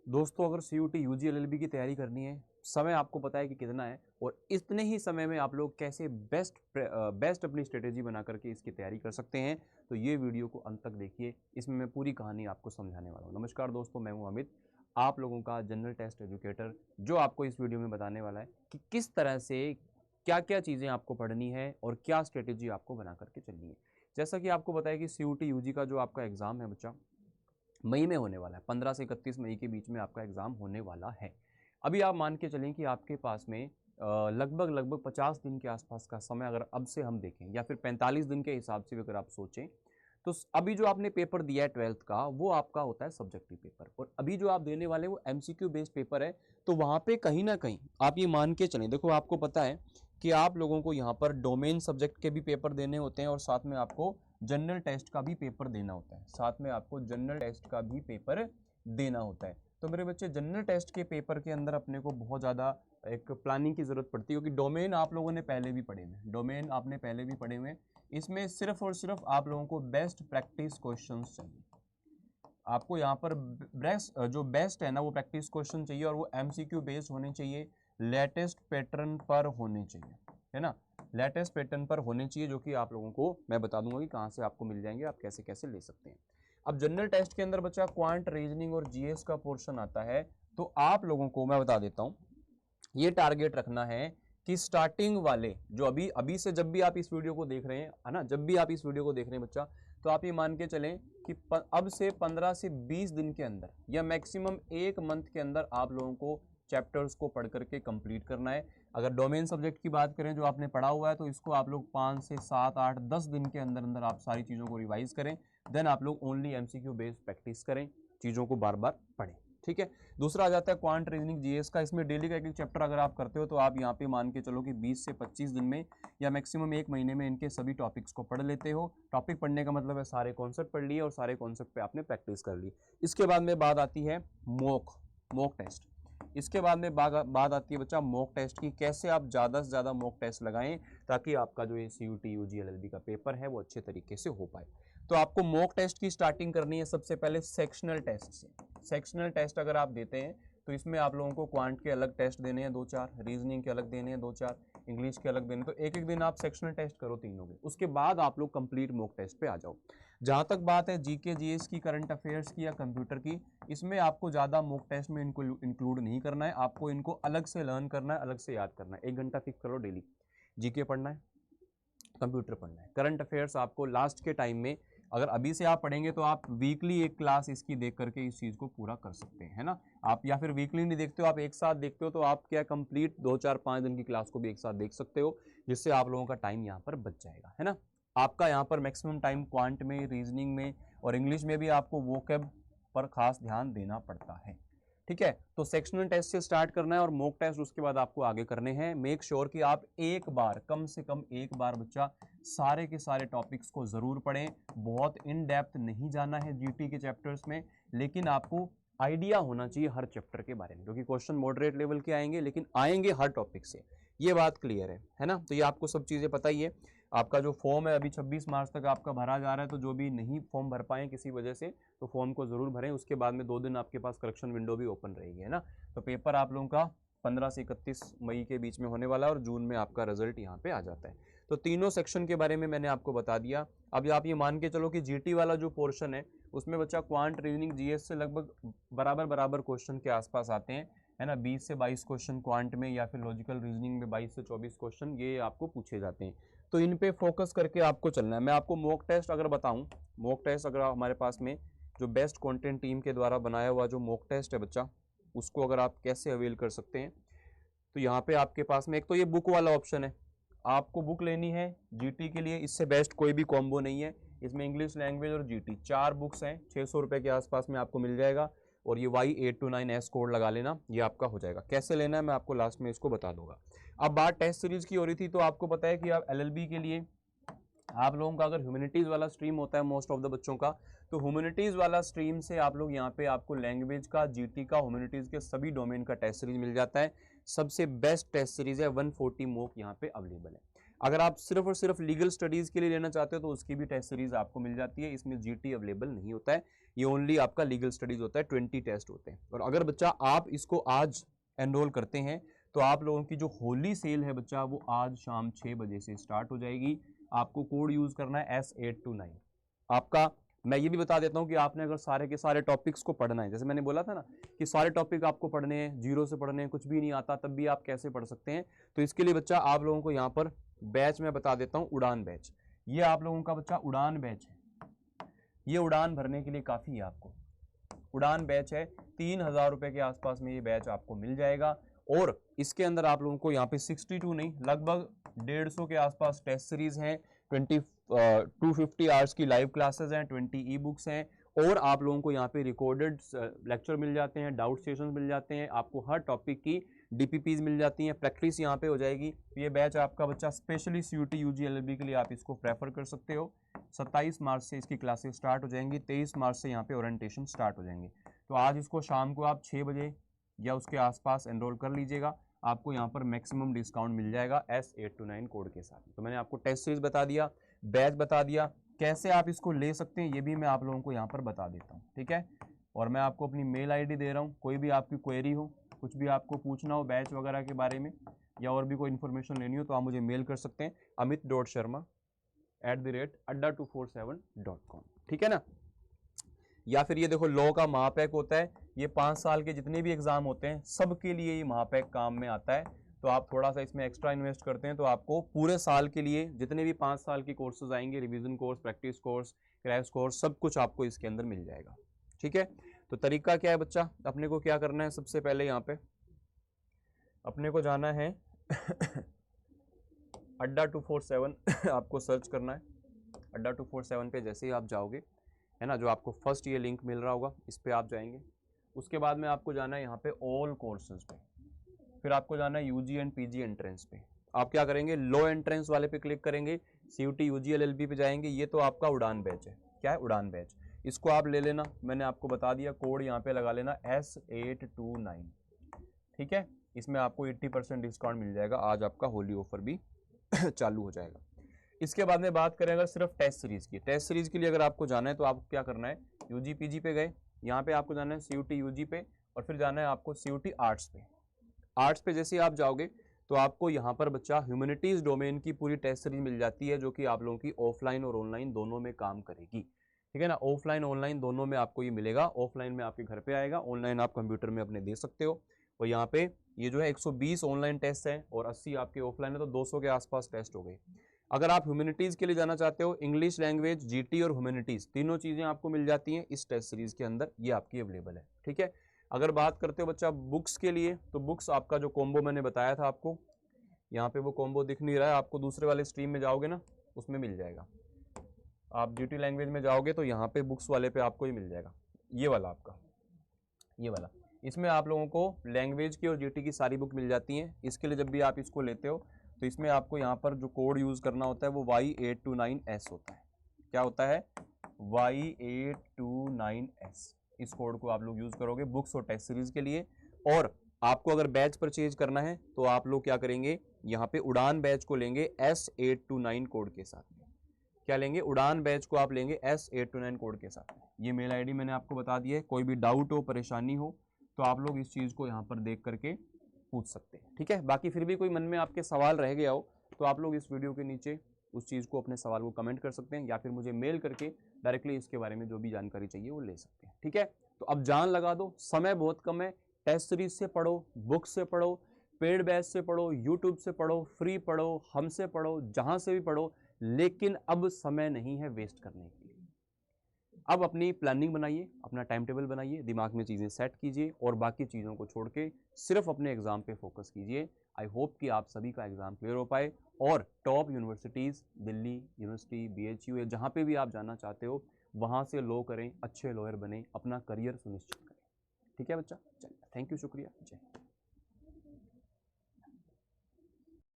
दोस्तों अगर CUT UG LLB की तैयारी करनी है, समय आपको पता है कि कितना है और इतने ही समय में आप लोग कैसे बेस्ट अपनी स्ट्रेटेजी बना करके इसकी तैयारी कर सकते हैं, तो ये वीडियो को अंत तक देखिए। इसमें मैं पूरी कहानी आपको समझाने वाला हूँ। नमस्कार दोस्तों, मैं हूँ अमित, आप लोगों का जनरल टेस्ट एजुकेटर, जो आपको इस वीडियो में बताने वाला है कि किस तरह से क्या क्या चीज़ें आपको पढ़नी है और क्या स्ट्रेटेजी आपको बना करके चलनी है। जैसा कि आपको बताया कि CUT UG का जो आपका एग्ज़ाम है बच्चा, मई में होने वाला है। 15 से 31 मई के बीच में आपका एग्ज़ाम होने वाला है। अभी आप मान के चलें कि आपके पास में लगभग 50 दिन के आसपास का समय अगर अब से हम देखें, या फिर 45 दिन के हिसाब से अगर आप सोचें, तो अभी जो आपने पेपर दिया है 12th का, वो आपका होता है सब्जेक्टिव पेपर, और अभी जो आप देने वाले हैं वो MCQ बेस्ड पेपर है। तो वहाँ पे कहीं ना कहीं आप ये मान के चलें, देखो आपको पता है कि आप लोगों को यहाँ पर डोमेन सब्जेक्ट के भी पेपर देने होते हैं और साथ में आपको जनरल टेस्ट का भी पेपर देना होता है, साथ में आपको जनरल टेस्ट का भी पेपर देना होता है। तो मेरे बच्चे, जनरल टेस्ट के पेपर के अंदर अपने को बहुत ज़्यादा एक प्लानिंग की ज़रूरत पड़ती है, क्योंकि डोमेन आप लोगों ने पहले भी पढ़े हुए हैं, डोमेन आपने पहले भी पढ़े हुए हैं। इसमें सिर्फ और सिर्फ आप लोगों को बेस्ट प्रैक्टिस क्वेश्चंस चाहिए। आपको यहाँ पर जो बेस्ट है ना, वो प्रैक्टिस क्वेश्चन चाहिए और वो MCQ बेस्ड होने चाहिए, लेटेस्ट पैटर्न पर होने चाहिए, है ना। लेटेस्ट पैटर्न पर होने चाहिए, जो कि आप लोगों को मैं बता दूंगा कि कहाँ से आपको मिल जाएंगे, आप कैसे कैसे ले सकते हैं। अब जनरल टेस्ट के अंदर बच्चा क्वांट, रीजनिंग और GS का पोर्शन आता है। तो आप लोगों को मैं बता देता हूँ, ये टारगेट रखना है कि स्टार्टिंग वाले जो अभी अभी से, जब भी आप इस वीडियो को देख रहे हैं, है ना, जब भी आप इस वीडियो को देख रहे हैं बच्चा, तो आप ये मान के चलें कि अब से 15 से 20 दिन के अंदर या मैक्सिमम एक मंथ के अंदर आप लोगों को चैप्टर्स को पढ़ करके कंप्लीट करना है। अगर डोमेन सब्जेक्ट की बात करें जो आपने पढ़ा हुआ है, तो इसको आप लोग 5 से 7, 8, 10 दिन के अंदर अंदर आप सारी चीज़ों को रिवाइज करें। देन आप लोग ओनली MCQ बेस्ड प्रैक्टिस करें, चीज़ों को बार बार पढ़ें, ठीक है। दूसरा आ जाता है क्वांट, रीजनिंग, GS का। इसमें डेली का एक चैप्टर अगर आप करते हो, तो आप यहाँ पे मान के चलो कि 20 से 25 दिन में या मैक्सिमम एक महीने में इनके सभी टॉपिक्स को पढ़ लेते हो। टॉपिक पढ़ने का मतलब है सारे कॉन्सेप्ट पढ़ लिए और सारे कॉन्सेप्ट पे आपने प्रैक्टिस कर ली। इसके बाद में बात आती है मॉक टेस्ट। इसके बाद में बात आती है बच्चा मॉक टेस्ट की, कैसे आप ज़्यादा से ज़्यादा मॉक टेस्ट लगाएं ताकि आपका जो ये CUT UG LLB का पेपर है वो अच्छे तरीके से हो पाए। तो आपको मॉक टेस्ट की स्टार्टिंग करनी है सबसे पहले सेक्शनल टेस्ट से। सेक्शनल टेस्ट अगर आप देते हैं, तो इसमें आप लोगों को क्वांट के अलग टेस्ट देने हैं 2-4, रीजनिंग के अलग देने हैं 2-4, इंग्लिश के अलग देने, तो एक एक दिन आप सेक्शनल टेस्ट करो तीनों के। उसके बाद आप लोग कंप्लीट मॉक टेस्ट पे आ जाओ। जहां तक बात है GK GS की, करंट अफेयर्स की या कंप्यूटर की, इसमें आपको ज़्यादा मॉक टेस्ट में इनको इंक्लूड नहीं करना है। आपको इनको अलग से लर्न करना है, अलग से याद करना है। 1 घंटा फिक्स करो डेली। GK पढ़ना है, कंप्यूटर पढ़ना है, करंट अफेयर्स आपको लास्ट के टाइम में, अगर अभी से आप पढ़ेंगे तो आप वीकली एक क्लास इसकी देख करके इस चीज़ को पूरा कर सकते हैं, है ना। आप या फिर वीकली नहीं देखते हो, आप एक साथ देखते हो, तो आप क्या कंप्लीट 2-4-5 दिन की क्लास को भी एक साथ देख सकते हो, जिससे आप लोगों का टाइम यहाँ पर बच जाएगा, है ना। आपका यहाँ पर मैक्सिमम टाइम क्वांट में, रीजनिंग में और इंग्लिश में भी आपको वोकैब पर खास ध्यान देना पड़ता है, ठीक है। तो सेक्शनल टेस्ट से स्टार्ट करना है और मॉक टेस्ट उसके बाद आपको आगे करने हैं। मेक श्योर कि आप एक बार, कम से कम एक बार बच्चा सारे के सारे टॉपिक्स को जरूर पढ़ें। बहुत इन डेप्थ नहीं जाना है GT के चैप्टर्स में, लेकिन आपको आइडिया होना चाहिए हर चैप्टर के बारे में, क्योंकि क्वेश्चन मॉडरेट लेवल के आएंगे, लेकिन आएंगे हर टॉपिक से, ये बात क्लियर है ना। तो ये आपको सब चीज़ें पता ही है। आपका जो फॉर्म है अभी 26 मार्च तक आपका भरा जा रहा है, तो जो भी नहीं फॉर्म भर पाए किसी वजह से, तो फॉर्म को जरूर भरें। उसके बाद में 2 दिन आपके पास करेक्शन विंडो भी ओपन रहेगी, है ना। तो पेपर आप लोगों का 15 से 31 मई के बीच में होने वाला है और जून में आपका रिजल्ट यहाँ पे आ जाता है। तो तीनों सेक्शन के बारे में मैंने आपको बता दिया। अब आप ये मान के चलो कि GT वाला जो पोर्शन है, उसमें बच्चा क्वांट, रीजनिंग, GS से लगभग बराबर क्वेश्चन के आसपास आते हैं, है ना। 20 से 22 क्वेश्चन क्वांट में, या फिर लॉजिकल रीजनिंग में 22 से 24 क्वेश्चन ये आपको पूछे जाते हैं। तो इन पे फोकस करके आपको चलना है। मैं आपको मॉक टेस्ट अगर बताऊं, मॉक टेस्ट अगर हमारे पास में जो बेस्ट कंटेंट टीम के द्वारा बनाया हुआ जो मॉक टेस्ट है बच्चा, उसको अगर आप कैसे अवेल कर सकते हैं, तो यहाँ पे आपके पास में एक तो ये बुक वाला ऑप्शन है। आपको बुक लेनी है GT के लिए, इससे बेस्ट कोई भी कॉम्बो नहीं है। इसमें इंग्लिश लैंग्वेज और GT 4 बुक्स हैं, 600 रुपये के आसपास में आपको मिल जाएगा। और ये Y829S कोड लगा लेना, ये आपका हो जाएगा। कैसे लेना है मैं आपको लास्ट में इसको बता दूंगा। अब बात टेस्ट सीरीज की हो रही थी, तो आपको पता है कि आप LLB के लिए आप लोगों का अगर ह्यूमैनिटीज़ वाला स्ट्रीम होता है मोस्ट ऑफ द बच्चों का, तो ह्यूमैनिटीज़ वाला स्ट्रीम से आप लोग यहाँ पे आपको लैंग्वेज का, GT का, ह्यूमैनिटीज़ के सभी डोमेन का टेस्ट सीरीज मिल जाता है। सबसे बेस्ट टेस्ट सीरीज है, 140 मॉक यहाँ पे अवेलेबल है। अगर आप सिर्फ और सिर्फ लीगल स्टडीज़ के लिए लेना चाहते हो तो उसकी भी टेस्ट सीरीज आपको मिल जाती है। इसमें जीटी अवेलेबल नहीं होता है, ये ओनली आपका लीगल स्टडीज होता है, 20 टेस्ट होते हैं। और अगर बच्चा आप इसको आज एनरोल करते हैं तो आप लोगों की जो होली सेल है बच्चा वो आज शाम 6 बजे से स्टार्ट हो जाएगी। आपको कोड यूज़ करना है S829। आपका मैं ये भी बता देता हूँ कि आपने अगर सारे के सारे टॉपिक्स को पढ़ना है, जैसे मैंने बोला था ना कि सारे टॉपिक आपको पढ़ने हैं, जीरो से पढ़ने हैं, कुछ भी नहीं आता तब भी आप कैसे पढ़ सकते हैं। तो इसके लिए बच्चा आप लोगों को यहाँ पर बैच में बता देता हूँ, उड़ान बैच। ये आप लोगों का बच्चा उड़ान बैच है। ये उड़ान भरने के लिए काफ़ी है आपको। उड़ान बैच है, 3000 रुपये के आसपास में ये बैच आपको मिल जाएगा। और इसके अंदर आप लोगों को यहाँ पे 62 नहीं लगभग 150 के आसपास टेस्ट सीरीज हैं, 250 आवर्स की लाइव क्लासेस हैं, 20 ई बुक्स हैं, और आप लोगों को यहाँ पे रिकॉर्डेड लेक्चर मिल जाते हैं, डाउट सेशंस मिल जाते हैं, आपको हर टॉपिक की डीपीपीज मिल जाती हैं, प्रैक्टिस यहाँ पे हो जाएगी। ये बैच आपका बच्चा स्पेशली सीयूटी यूजी एलएलबी के लिए आप इसको प्रेफर कर सकते हो। 27 मार्च से इसकी क्लासेस स्टार्ट हो जाएंगी, 23 मार्च से यहाँ पे ओरिएंटेशन स्टार्ट हो जाएंगे। तो आज इसको शाम को आप 6 बजे या उसके आसपास एनरोल कर लीजिएगा, आपको यहाँ पर मैक्सिमम डिस्काउंट मिल जाएगा S829 कोड के साथ। तो मैंने आपको टेस्ट सीरीज बता दिया, बैच बता दिया, कैसे आप इसको ले सकते हैं ये भी मैं आप लोगों को यहाँ पर बता देता हूँ, ठीक है। और मैं आपको अपनी मेल आईडी दे रहा हूँ, कोई भी आपकी क्वेरी हो, कुछ भी आपको पूछना हो बैच वगैरह के बारे में या और भी कोई इन्फॉर्मेशन लेनी हो तो आप मुझे मेल कर सकते हैं, amit.sharma@the rate adda247.com, ठीक है ना। या फिर ये देखो लॉ का महापैक होता है, ये 5 साल के जितने भी एग्जाम होते हैं सबके लिए ये महापैक काम में आता है। तो आप थोड़ा सा इसमें एक्स्ट्रा इन्वेस्ट करते हैं तो आपको पूरे साल के लिए जितने भी 5 साल की कोर्सेज आएंगे, revision course, practice course, crash course, सब कुछ आपको इसके अंदर मिल जाएगा, ठीक है। तो तरीका क्या है बच्चा, अपने को क्या करना है, सबसे पहले यहाँ पे अपने को जाना है adda247 आपको सर्च करना है। adda247 पे जैसे ही आप जाओगे है ना, जो आपको फर्स्ट ये लिंक मिल रहा होगा इस पे आप जाएंगे। उसके बाद में आपको जाना है यहाँ पे ऑल कोर्सेज पे, फिर आपको जाना है यूजी एंड पीजी एंट्रेंस पे। आप क्या करेंगे, लो एंट्रेंस वाले पे क्लिक करेंगे, सीयूटी यूजी एलएलबी पे जाएंगे। ये तो आपका उड़ान बैच है, क्या है उड़ान बैच, इसको आप ले लेना, मैंने आपको बता दिया, कोड यहाँ पे लगा लेना S829, ठीक है। इसमें आपको 80% डिस्काउंट मिल जाएगा, आज आपका होली ऑफर भी चालू हो जाएगा। इसके बाद में बात करें अगर सिर्फ टेस्ट सीरीज की, टेस्ट सीरीज के लिए अगर आपको जाना है तो आपको क्या करना है, यूजी पीजी पे गए, यहाँ पे आपको जाना है सीयूटी यूजी पे, और फिर जाना है आपको सीयूटी आर्ट्स पे। आर्ट्स पे जैसे आप जाओगे तो आपको यहाँ पर बच्चा ह्यूमैनिटीज डोमेन की पूरी टेस्ट सीरीज मिल जाती है, जो कि आप लोगों की ऑफलाइन और ऑनलाइन दोनों में काम करेगी, ठीक है ना। ऑफलाइन ऑनलाइन दोनों में आपको ये मिलेगा, ऑफलाइन में आपके घर पे आएगा, ऑनलाइन आप कंप्यूटर में अपने दे सकते हो। और यहाँ पे ये जो है 120 ऑनलाइन टेस्ट है और 80 आपके ऑफलाइन है, तो 200 के आसपास टेस्ट हो गए। अगर आप ह्यूमैनिटीज़ के लिए जाना चाहते हो, इंग्लिश लैंग्वेज, जीटी और ह्यूमैनिटीज़ तीनों चीज़ें आपको मिल जाती हैं इस टेस्ट सीरीज़ के अंदर, ये आपकी अवेलेबल है, ठीक है। अगर बात करते हो बच्चा बुक्स के लिए, तो बुक्स आपका जो कॉम्बो मैंने बताया था आपको, यहाँ पे वो कॉम्बो दिख नहीं रहा है आपको, दूसरे वाले स्ट्रीम में जाओगे ना उसमें मिल जाएगा। आप जीटी लैंग्वेज में जाओगे तो यहाँ पे बुक्स वाले पे आपको ही मिल जाएगा, ये वाला आपका, ये वाला। इसमें आप लोगों को लैंग्वेज की और जीटी की सारी बुक मिल जाती हैं। इसके लिए जब भी आप इसको लेते हो तो इसमें आपको यहाँ पर जो कोड यूज़ करना होता है वो Y829S होता है। क्या होता है, Y829S। इस कोड को आप लोग यूज़ करोगे बुक्स और टेस्ट सीरीज के लिए। और आपको अगर बैच परचेज करना है तो आप लोग क्या करेंगे, यहाँ पे उड़ान बैच को लेंगे S829 कोड के साथ में। क्या लेंगे, उड़ान बैच को आप लेंगे S829 कोड के साथ में। ये मेल आईडी मैंने आपको बता दी है, कोई भी डाउट हो, परेशानी हो तो आप लोग इस चीज़ को यहाँ पर देख करके पूछ सकते हैं, ठीक है। बाकी फिर भी कोई मन में आपके सवाल रह गया हो तो आप लोग इस वीडियो के नीचे उस चीज़ को, अपने सवाल को कमेंट कर सकते हैं, या फिर मुझे मेल करके डायरेक्टली इसके बारे में जो भी जानकारी चाहिए वो ले सकते हैं, ठीक है। तो अब जान लगा दो, समय बहुत कम है, टेस्ट सीरीज से पढ़ो, बुक से पढ़ो, पेड बैच से पढ़ो, यूट्यूब से पढ़ो, फ्री पढ़ो, हमसे पढ़ो, जहाँ से भी पढ़ो, लेकिन अब समय नहीं है वेस्ट करने के लिए। अब अपनी प्लानिंग बनाइए, अपना टाइम टेबल बनाइए, दिमाग में चीज़ें सेट कीजिए और बाकी चीज़ों को छोड़ के सिर्फ अपने एग्जाम पे फोकस कीजिए। आई होप कि आप सभी का एग्जाम क्लियर हो पाए और top universities, Delhi university, BHU, जहाँ पे भी आप जाना चाहते हो वहाँ से लॉ करें, अच्छे लॉयर बने, अपना करियर सुनिश्चित करें, ठीक है बच्चा। चलिए, थैंक यू, शुक्रिया, जय।